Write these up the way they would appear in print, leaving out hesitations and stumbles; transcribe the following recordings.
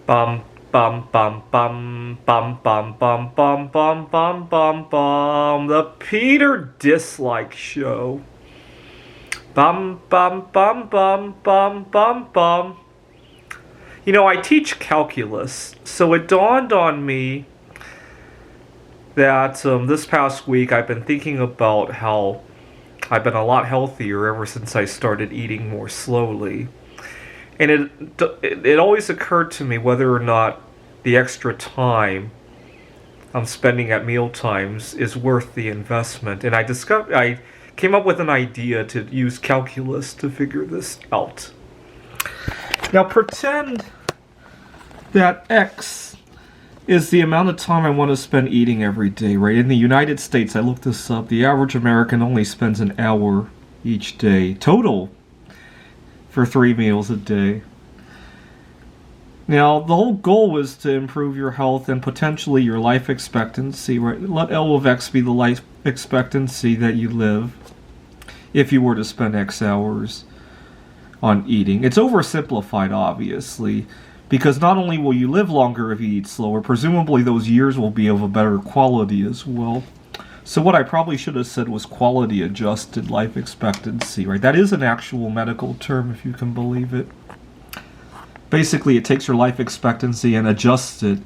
Bum bum bum bum bum bum bum bum bum bum bum bum. The Peter Dislike Show. Bum bum bum bum bum bum bum. You know, I teach calculus, so it dawned on me that this past week I've been thinking about how I've been a lot healthier ever since I started eating more slowly. And it always occurred to me whether or not the extra time I'm spending at meal times is worth the investment. And I came up with an idea to use calculus to figure this out. Now pretend that X is the amount of time I want to spend eating every day, right? In the United States, I looked this up, the average American only spends an hour each day total for 3 meals a day. Now, the whole goal was to improve your health and potentially your life expectancy, right? Let L of X be the life expectancy that you live if you were to spend X hours on eating. It's oversimplified, obviously, because not only will you live longer if you eat slower, presumably those years will be of a better quality as well. So what I probably should have said was quality adjusted life expectancy, right? That is an actual medical term, if you can believe it. Basically, it takes your life expectancy and adjusts it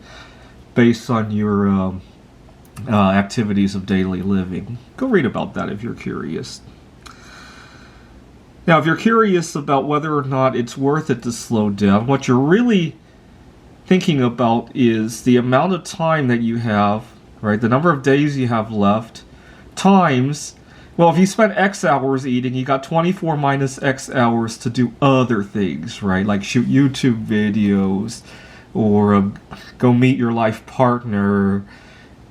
based on your activities of daily living. Go read about that if you're curious. Now, if you're curious about whether or not it's worth it to slow down, what you're really thinking about is the amount of time that you have, right? The number of days you have left, times, well, if you spent X hours eating, you got 24 minus X hours to do other things, right? Like shoot YouTube videos, or go meet your life partner,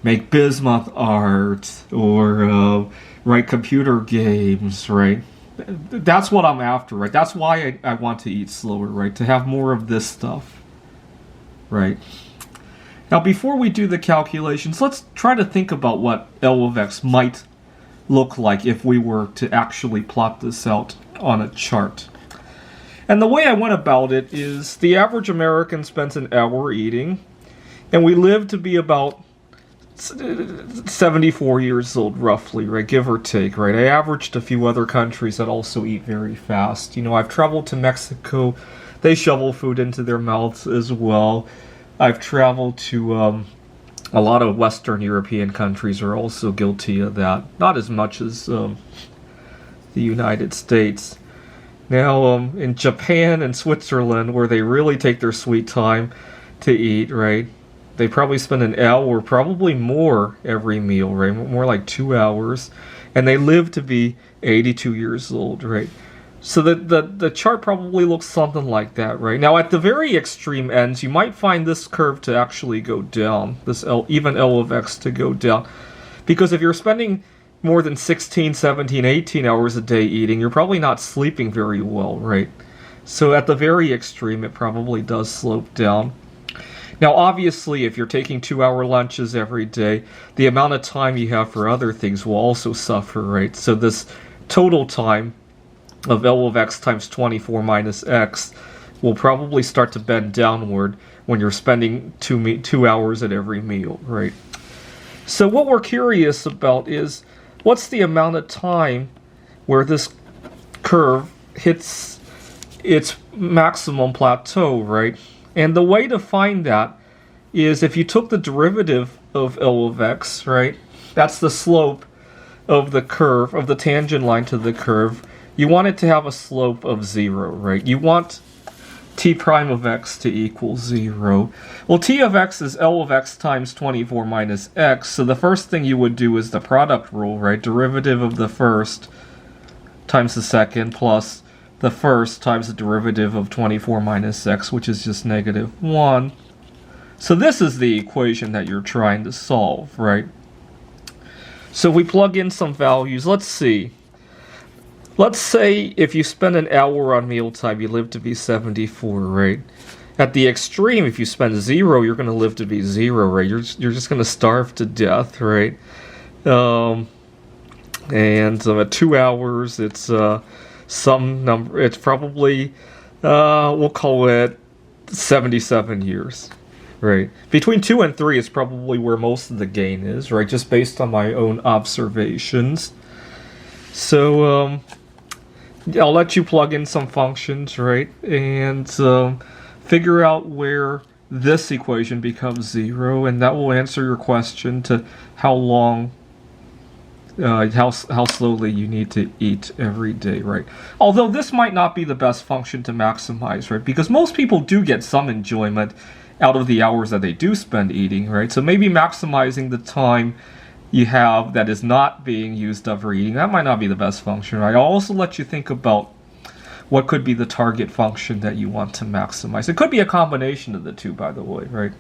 make bismuth art, or write computer games, right? That's what I'm after, right? That's why I want to eat slower, right? To have more of this stuff, right? Now, before we do the calculations, let's try to think about what L of X might look like if we were to actually plot this out on a chart. And the way I went about it is the average American spends an hour eating, and we live to be about 74 years old, roughly, right? Give or take, right? I averaged a few other countries that also eat very fast. You know, I've traveled to Mexico. They shovel food into their mouths as well. I've traveled to a lot of Western European countries are also guilty of that. Not as much as the United States. Now, in Japan and Switzerland, where they really take their sweet time to eat, right? They probably spend an hour, probably more, every meal, right? More like 2 hours. And they live to be 82 years old, right? So the chart probably looks something like that, right? Now, at the very extreme ends, you might find this curve to actually go down, this even L of X to go down. Because if you're spending more than 16, 17, 18 hours a day eating, you're probably not sleeping very well, right? So at the very extreme, it probably does slope down. Now, obviously, if you're taking 2-hour lunches every day, the amount of time you have for other things will also suffer, right? So this total time of L of X times 24 minus X will probably start to bend downward when you're spending 2 hours at every meal, right? So what we're curious about is what's the amount of time where this curve hits its maximum plateau, right? And the way to find that is if you took the derivative of L of X, right? That's the slope of the curve, of the tangent line to the curve. You want it to have a slope of 0, right? You want t prime of x to equal 0. Well, t of x is L of x times 24 minus x, so the first thing you would do is the product rule, right? Derivative of the first times the second plus the first times the derivative of 24 minus x, which is just negative 1. So this is the equation that you're trying to solve, right? So we plug in some values. Let's see. Let's say if you spend an hour on mealtime, you live to be 74, right? At the extreme, if you spend 0, you're going to live to be 0, right? You're just going to starve to death, right? And at 2 hours, it's some number. It's probably we'll call it 77 years. Right. Between 2 and 3 is probably where most of the gain is, right? Just based on my own observations. So, I'll let you plug in some functions, right? And figure out where this equation becomes 0, and that will answer your question to how long, how slowly you need to eat every day, right? Although this might not be the best function to maximize, right? Because most people do get some enjoyment out of the hours that they do spend eating, right? So maybe maximizing the time you have that is not being used up for eating, that might not be the best function, right? I'll also let you think about what could be the target function that you want to maximize. It could be a combination of the two, by the way, right?